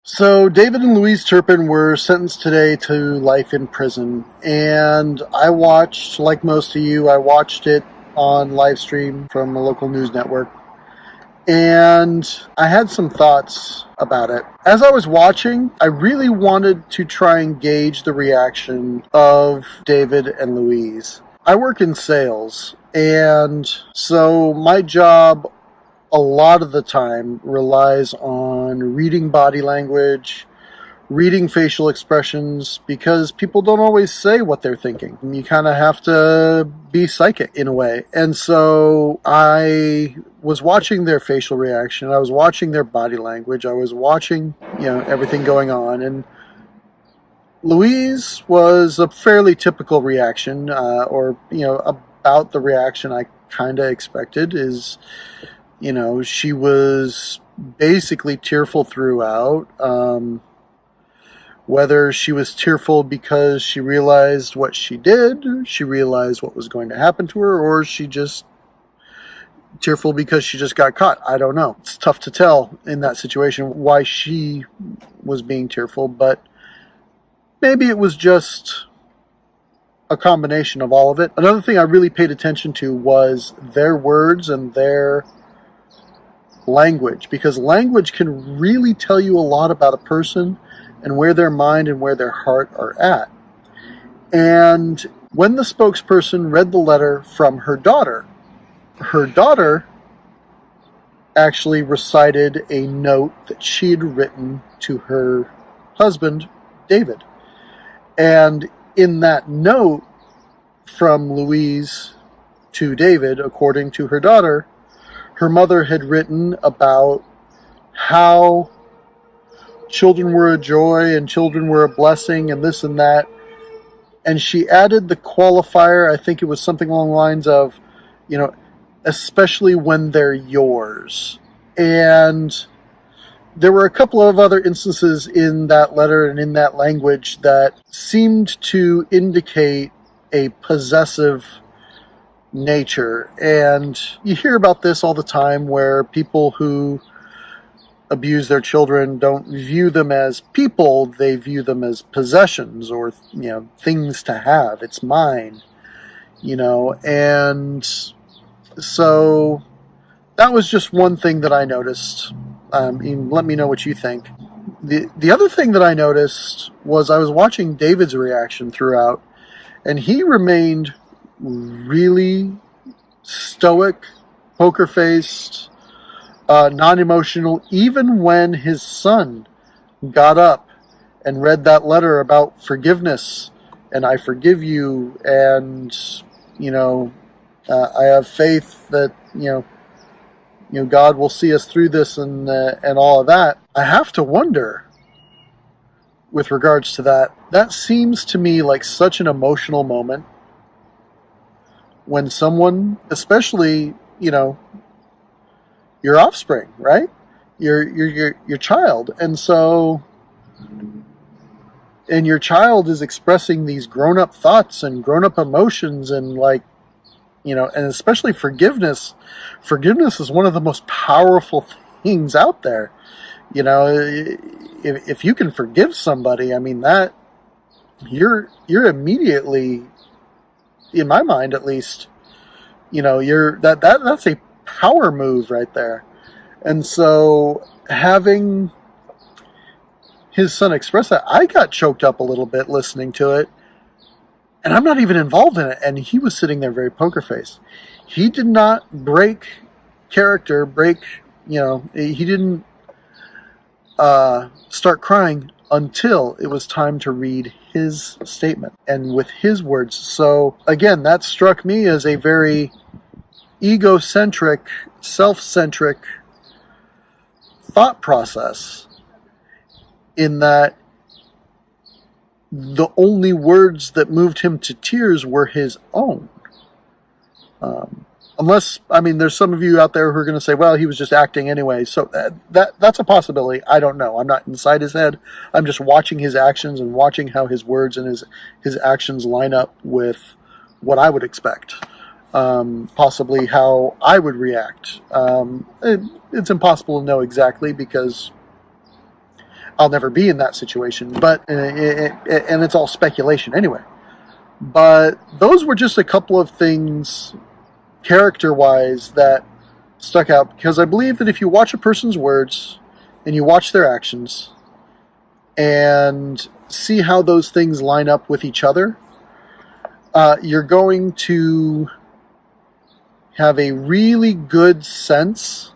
So, David and Louise Turpin were sentenced today to life in prison. And I watched, like most of you, I watched it on live stream from a local news network. And I had some thoughts about it. As I was watching, I really wanted to try and gauge the reaction of David and Louise. I work in sales, and so my job a lot of the time relies on reading body language, reading facial expressions, because people don't always say what they're thinking. You kind of have to be psychic in a way. And so I was watching their facial reaction. I was watching their body language. I was watching, everything going on. And Louise was a fairly typical reaction, about the reaction I kind of expected is, she was basically tearful throughout. Whether she was tearful because she realized what she did, she realized what was going to happen to her, or she just tearful because she just got caught. I don't know. It's tough to tell in that situation why she was being tearful, but maybe it was just a combination of all of it. Another thing I really paid attention to was their words and their language, because language can really tell you a lot about a person and where their mind and where their heart are at. And when the spokesperson read the letter from her daughter actually recited a note that she had written to her husband, David. And in that note from Louise to David, according to her daughter, her mother had written about how children were a joy and children were a blessing and this and that. And she added the qualifier, I think it was something along the lines of, especially when they're yours. And there were a couple of other instances in that letter and in that language that seemed to indicate a possessive nature. And you hear about this all the time where people who abuse their children don't view them as people, they view them as possessions or things to have. It's mine, and so that was just one thing that I noticed. Let me know what you think. The other thing that I noticed was I was watching David's reaction throughout, and he remained really stoic, poker-faced, non-emotional, even when his son got up and read that letter about forgiveness, and I forgive you, and, I have faith that, God will see us through this and all of that. I have to wonder, with regards to that, that seems to me like such an emotional moment when someone, especially, your offspring, right? Your child. And so, and your child is expressing these grown-up thoughts and grown-up emotions and and especially forgiveness. Forgiveness is one of the most powerful things out there. If you can forgive somebody, that you're immediately, in my mind at least, that's a power move right there. And so having his son express that, I got choked up a little bit listening to it, and I'm not even involved in it, and he was sitting there very poker faced. He did not break character, he didn't start crying until it was time to read his statement and with his words. So again, that struck me as a very egocentric, self-centric thought process, in that the only words that moved him to tears were his own. Unless, there's some of you out there who are going to say, well, he was just acting anyway. So that's a possibility. I don't know. I'm not inside his head. I'm just watching his actions and watching how his words and his actions line up with what I would expect. Possibly how I would react. It's impossible to know exactly, because I'll never be in that situation, but and it's all speculation anyway. But those were just a couple of things, character-wise, that stuck out, because I believe that if you watch a person's words and you watch their actions and see how those things line up with each other, you're going to have a really good sense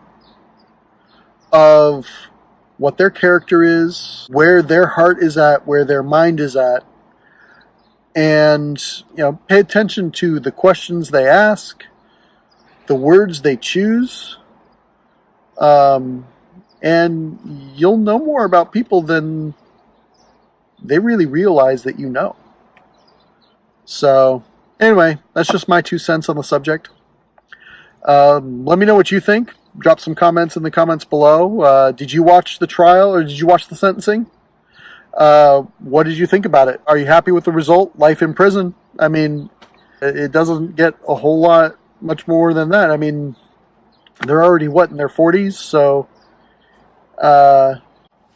of what their character is, where their heart is at, where their mind is at, and pay attention to the questions they ask, the words they choose, and you'll know more about people than they really realize that you know. So, anyway, that's just my 2 cents on the subject. Let me know what you think. Drop some comments in the comments below. Did you watch the trial, or did you watch the sentencing? What did you think about it? Are you happy with the result? Life in prison. I mean, it doesn't get a whole lot much more than that. I mean, they're already, in their 40s? So,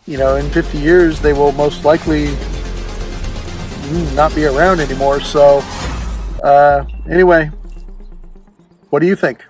in 50 years, they will most likely not be around anymore. So, anyway, what do you think?